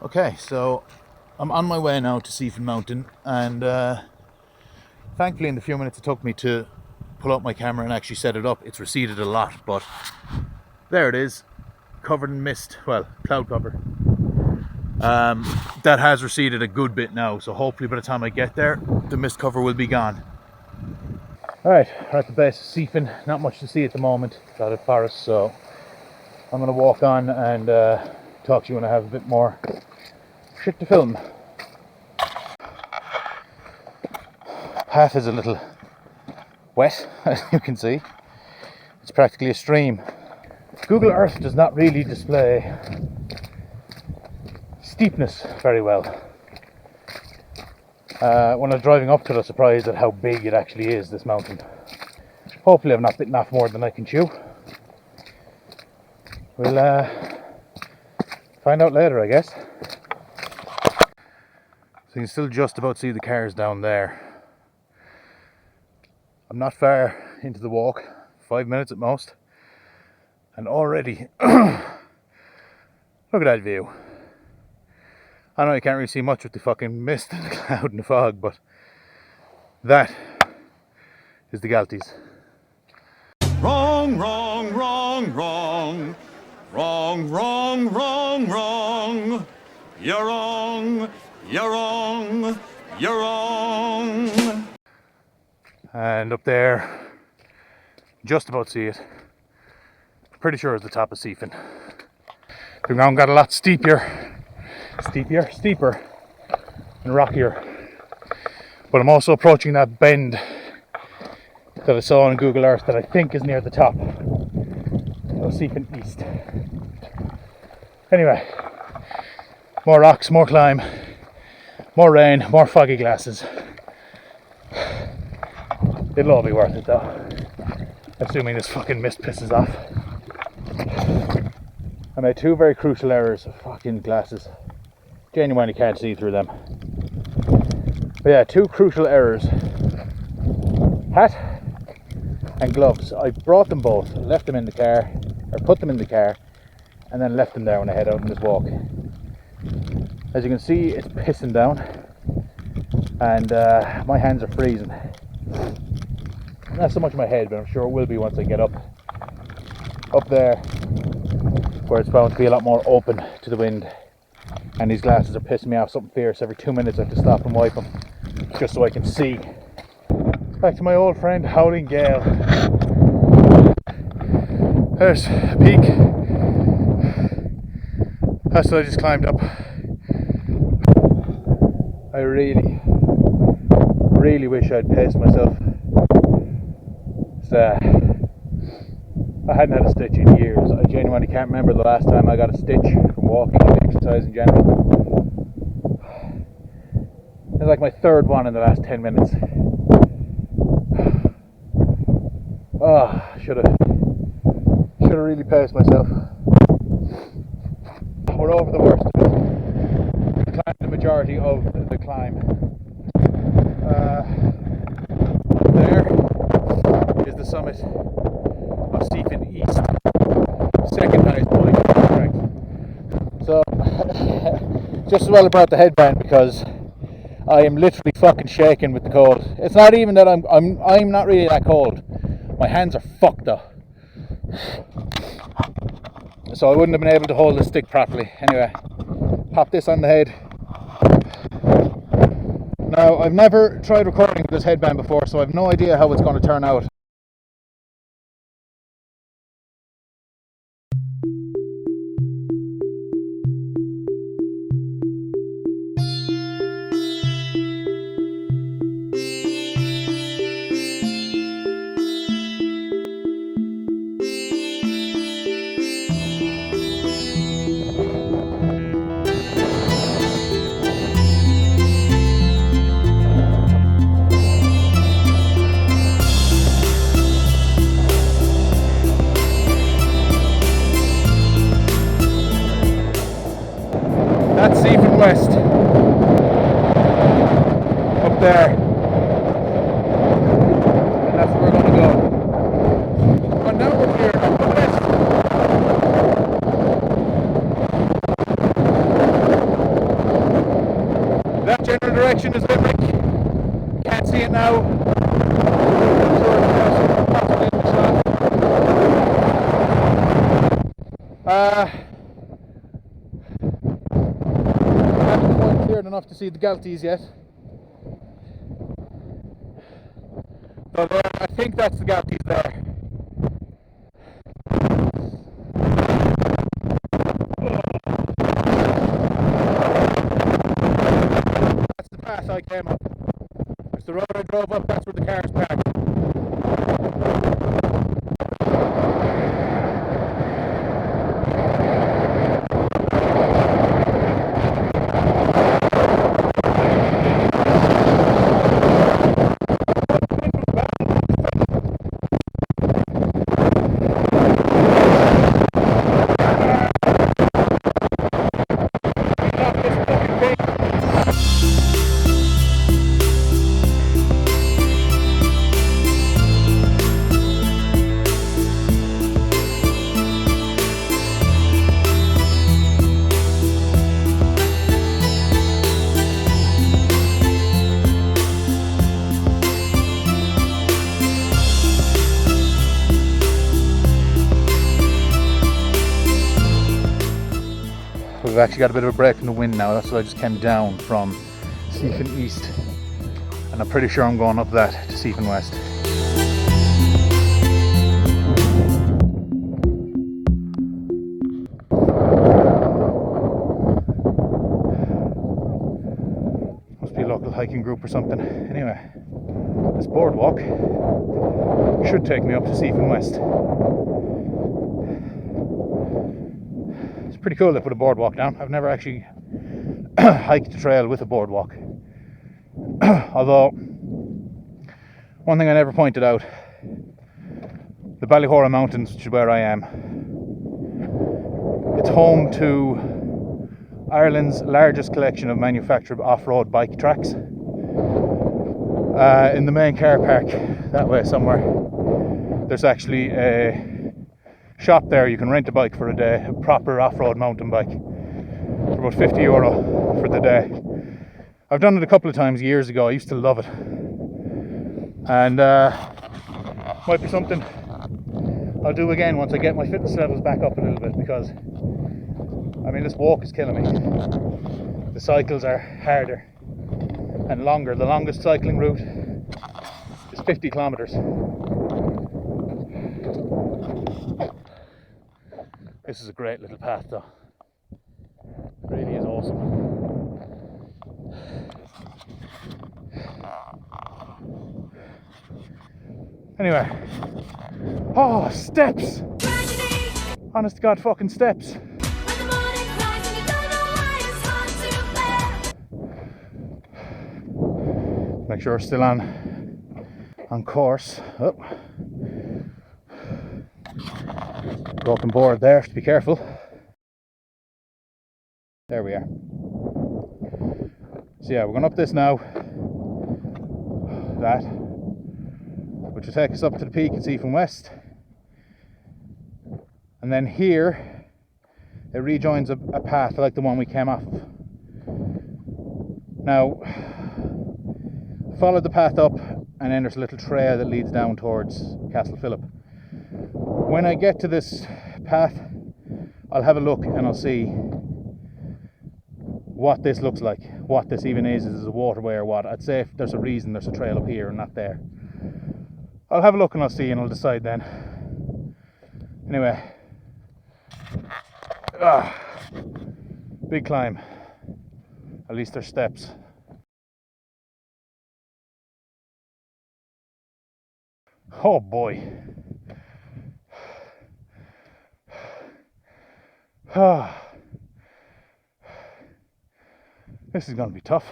Okay, so I'm on my way now to Seefin Mountain, and thankfully in the few minutes it took me to pull out my camera and actually set it up, it's receded a lot, but there it is, covered in mist, well, cloud cover. That has receded a good bit now, so hopefully by the time I get there, the mist cover will be gone. Alright, we're at the base of Seefin, not much to see at the moment, got a forest, so I'm going to walk on and talk to you when I have a bit more shit to film. Path is a little wet, as you can see. It's practically a stream. Google Earth does not really display steepness very well. When I was driving up to it, I was surprised at how big it actually is, this mountain. Hopefully I've not bitten off more than I can chew. We'll find out later, I guess. So you can still just about see the cars down there. I'm not far into the walk, 5 minutes at most, and already look at that view. I know you can't really see much with the fucking mist and the cloud and the fog, but that is the Galties. Wrong, wrong, wrong, wrong. Wrong, wrong, wrong, wrong. You're wrong, you're wrong, you're wrong. And up there, just about see it. Pretty sure it's the top of Seefin. The ground got a lot steeper and rockier. But I'm also approaching that bend that I saw on Google Earth that I think is near the top of Seefin East. Anyway, more rocks, more climb, more rain, more foggy glasses. It'll all be worth it though, assuming this fucking mist pisses off. I made two very crucial errors of fucking glasses. Genuinely can't see through them. But yeah, two crucial errors. Hat and gloves. I brought them both, left them in the car, or put them in the car, and then left them there when I head out on this walk. As you can see, it's pissing down, and my hands are freezing. Not so much my head, but I'm sure it will be once I get up there, where it's bound to be a lot more open to the wind. And these glasses are pissing me off something fierce. Every 2 minutes I have to stop and wipe them, just so I can see. Back to my old friend Howling Gale. There's a peak. That's what I just climbed up. I really wish I'd paced myself. I hadn't had a stitch in years. I genuinely can't remember the last time I got a stitch from walking and exercise in general. It's like my third one in the last 10 minutes. Oh, should have really paced myself. We're over the worst of it. We climbed the majority of the climb. There is the summit of Seefin East. Second highest point, correct. So, just as well I brought the headband because I am literally fucking shaking with the cold. It's not even that I'm not really that cold. My hands are fucked though. So I wouldn't have been able to hold the stick properly. Anyway, pop this on the head. Now, I've never tried recording with this headband before, so I have no idea how it's going to turn out. Haven't quite cleared enough to see the Galties yet. So there, I think that's the Galties there. That's the path I came up. It's the road I drove up, that's where the car is parked. We've actually got a bit of a break in the wind now. That's why I just came down from Seefin East, and I'm pretty sure I'm going up that to Seefin West. Must be a local hiking group or something. Anyway, this boardwalk should take me up to Seefin West. Pretty cool to put a boardwalk down. I've never actually hiked a trail with a boardwalk. Although, one thing I never pointed out, the Ballyhora Mountains, which is where I am, it's home to Ireland's largest collection of manufactured off-road bike tracks. In the main car park, that way somewhere, there's actually a shop there. You can rent a bike for a day, a proper off-road mountain bike, for about €50 for the day. I've done it a couple of times years ago. I used to love it, and might be something I'll do again once I get my fitness levels back up a little bit, because I mean, this walk is killing me. The cycles are harder and longer. The longest cycling route is 50 kilometers. This is a great little path though. It really is awesome. Anyway. Oh, steps! Honest to God, fucking steps. Make sure we're still on course. Oh. Broken board there, to be careful. There we are. So yeah, we're going up this now. That, which will take us up to the peak at Seefin West. And then here, it rejoins a path like the one we came off of. Now, follow the path up, and then there's a little trail that leads down towards Castle Phillip. When I get to this path, I'll have a look and I'll see what this looks like, what this even is a waterway or what. I'd say if there's a reason there's a trail up here and not there. I'll have a look and I'll see, and I'll decide then. Anyway, big climb. At least there's steps. Oh boy. This is going to be tough.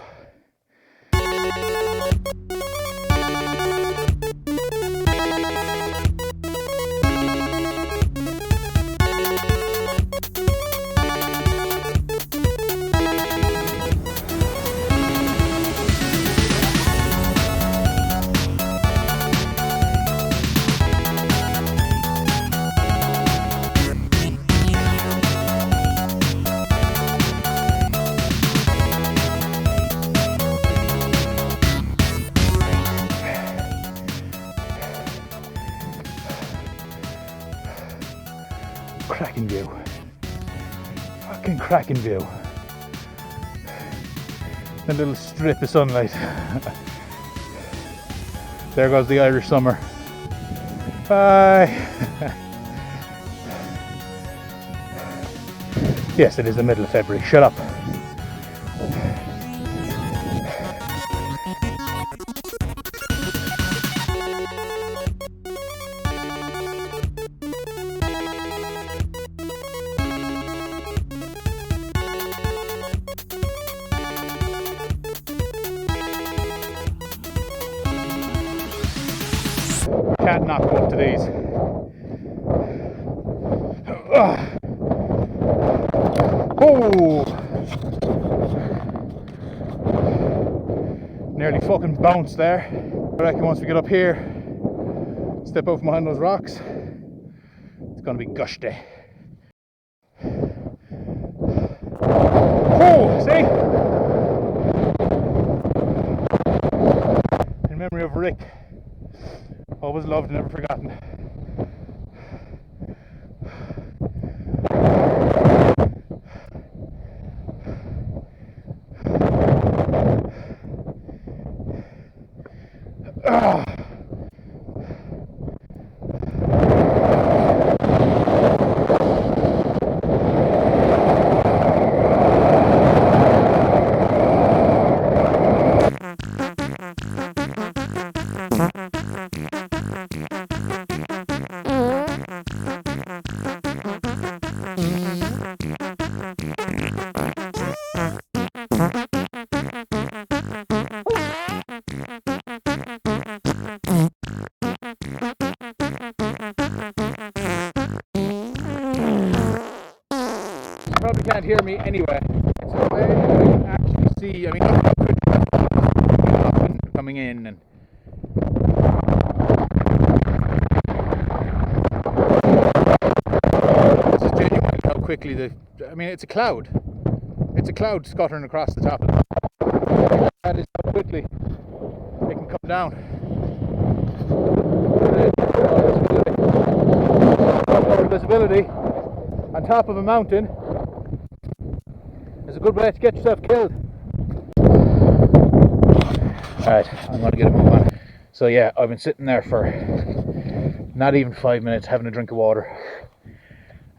Cracking view. fucking cracking view. A little strip of sunlight. There goes the Irish summer. Bye. Yes, it is the middle of February. Shut up. Can't not go up to these. Oh! Nearly fucking bounced there. I reckon once we get up here, step out from behind those rocks, it's gonna be gush day. Oh, see? In memory of Rick. Always loved, never forgotten. Probably can't hear me anyway. So I can actually see, I mean, look how quick that's wind coming in, and this is genuinely how quickly I mean, it's a cloud. It's a cloud scuttering across the top of it. That is how quickly it can come down. Visibility on top of a mountain is a good way to get yourself killed. Alright, I'm going to get a move on. So yeah, I've been sitting there for not even 5 minutes having a drink of water,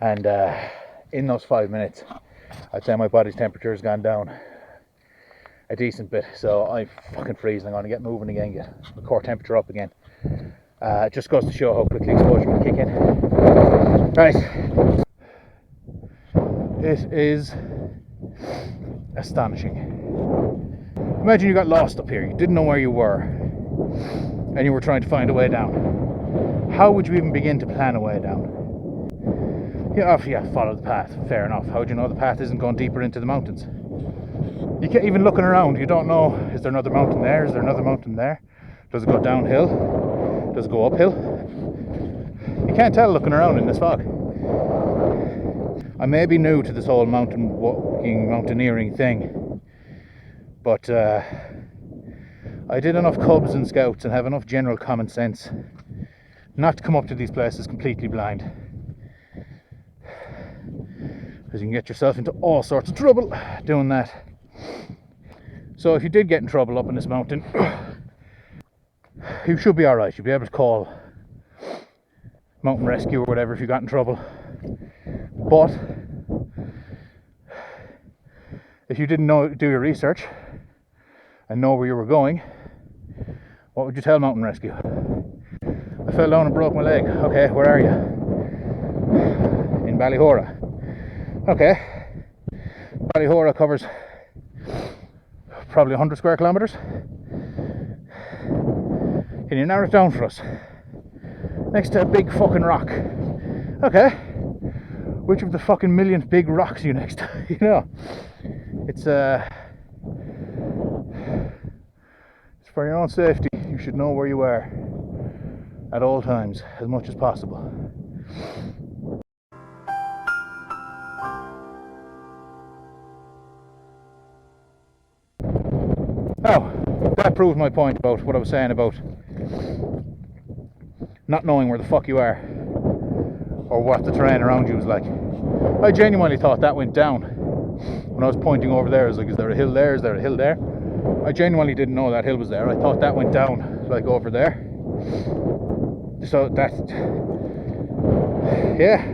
and in those 5 minutes I'd say my body's temperature has gone down a decent bit, so I'm fucking freezing. I'm going to get moving again, get my core temperature up again. It just goes to show how quickly exposure can kick in. Right, it is astonishing. Imagine you got lost up here, you didn't know where you were, and you were trying to find a way down. How would you even begin to plan a way down? Yeah, follow the path, fair enough. How would you know the path isn't going deeper into the mountains? You can't even looking around, you don't know, is there another mountain there, is there another mountain there? Does it go downhill? Does it go uphill? You can't tell looking around in this fog. I may be new to this whole mountain walking, mountaineering thing, but I did enough cubs and scouts and have enough general common sense not to come up to these places completely blind, because you can get yourself into all sorts of trouble doing that. So if you did get in trouble up in this mountain, you should be alright. You'll be able to call mountain rescue or whatever if you got in trouble. But if you didn't do your research and know where you were going, what would you tell mountain rescue? I fell down and broke my leg. Okay, where are you? In Ballihora. Okay, Ballihora covers probably 100 square kilometers. Can you narrow it down for us? Next to a big fucking rock. Okay, which of the fucking million big rocks are you next to? You know, it's for your own safety. You should know where you are at all times as much as possible. Now, that proves my point about what I was saying about not knowing where the fuck you are or what the terrain around you is like. I genuinely thought that went down. When I was pointing over there, I was like, is there a hill there? Is there a hill there? I genuinely didn't know that hill was there. I thought that went down, like over there. So that's... yeah.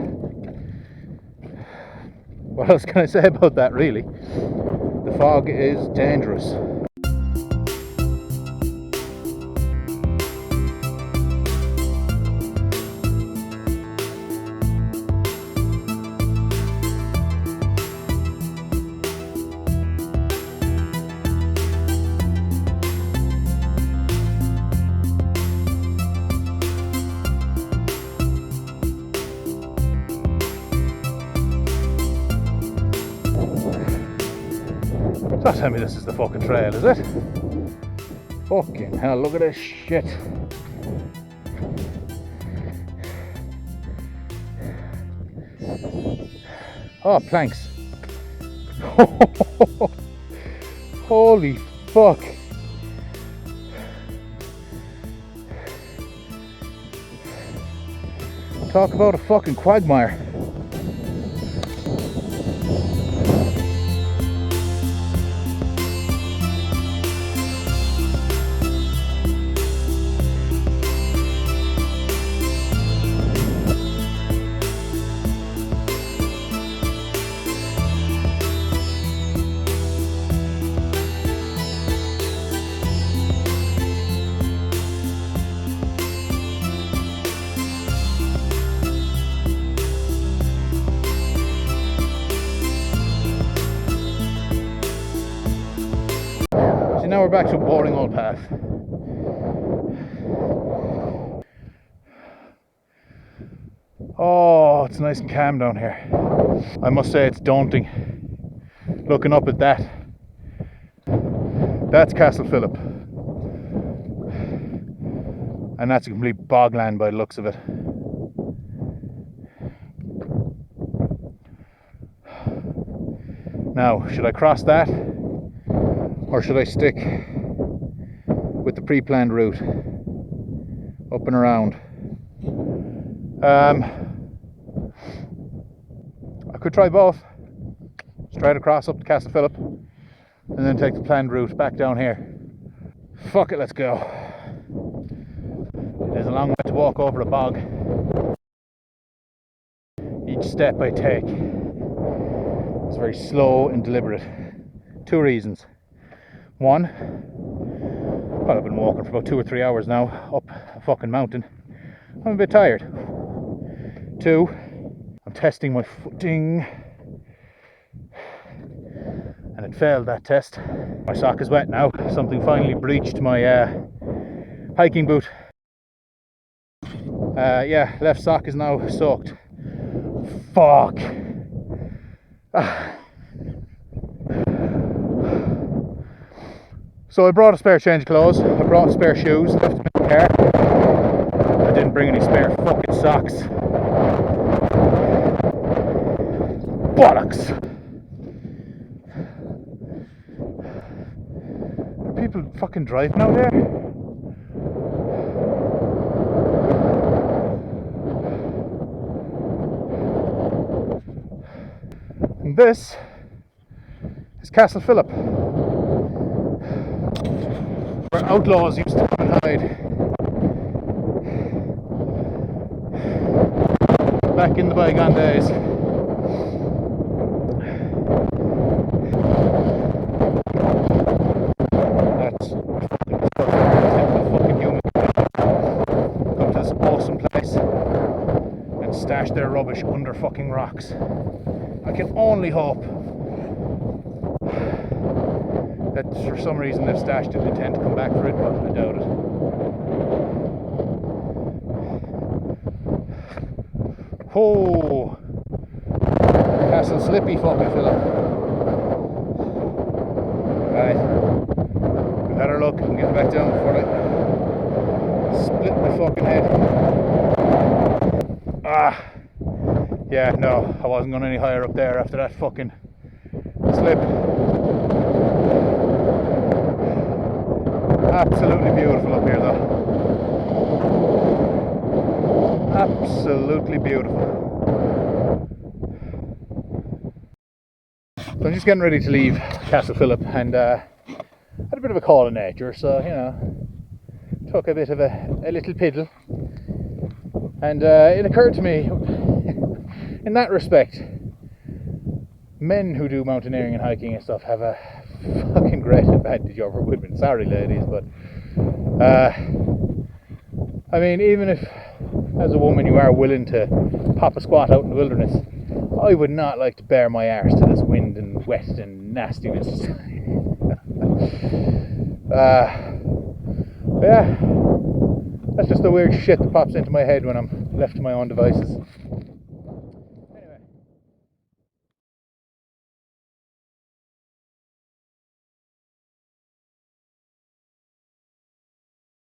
What else can I say about that, really? The fog is dangerous. Don't tell me this is the fucking trail, is it? Fucking hell, look at this shit. Oh, planks. Holy fuck. Talk about a fucking quagmire. So now we're back to a boring old path. Oh, it's nice and calm down here. I must say it's daunting looking up at that. That's Castle Philip, and that's a complete bogland by the looks of it. Now, should I cross that, or should I stick with the pre-planned route up and around? I could try both. Straight across up to Castle Philip, and then take the planned route back down here. Fuck it, let's go. There's a long way to walk over the bog. Each step I take is very slow and deliberate. Two reasons. One, well, I've been walking for about 2 or 3 hours now up a fucking mountain. I'm a bit tired. Two, I'm testing my footing, and it failed that test. My sock is wet now. Something finally breached my hiking boot. Yeah, left sock is now soaked. Fuck. So I brought a spare change of clothes, I brought spare shoes, left them in the car. I didn't bring any spare fucking socks. Bollocks! Are people fucking driving out here? And this is Castle Philip, where outlaws used to come and hide back in the bygone days. That's fucking human come to this awesome place and stash their rubbish under fucking rocks. I can only hope that for some reason they've stashed it and intend to come back for it, but I doubt it. Oh, Castle Slippy fucking Philip. Right, we've had our luck. I'm getting back down before I split my fucking head. Ah, yeah, no, I wasn't going any higher up there after that fucking slip. Absolutely beautiful up here though. Absolutely beautiful. So I'm just getting ready to leave Castle Phillip, and had a bit of a call in nature, so you know, took a bit of a little piddle, and it occurred to me, in that respect, men who do mountaineering and hiking and stuff have a fucking great advantage over women. Sorry ladies, but I mean, even if as a woman you are willing to pop a squat out in the wilderness, I would not like to bare my arse to this wind and wet and nastiness. Yeah, that's just the weird shit that pops into my head when I'm left to my own devices.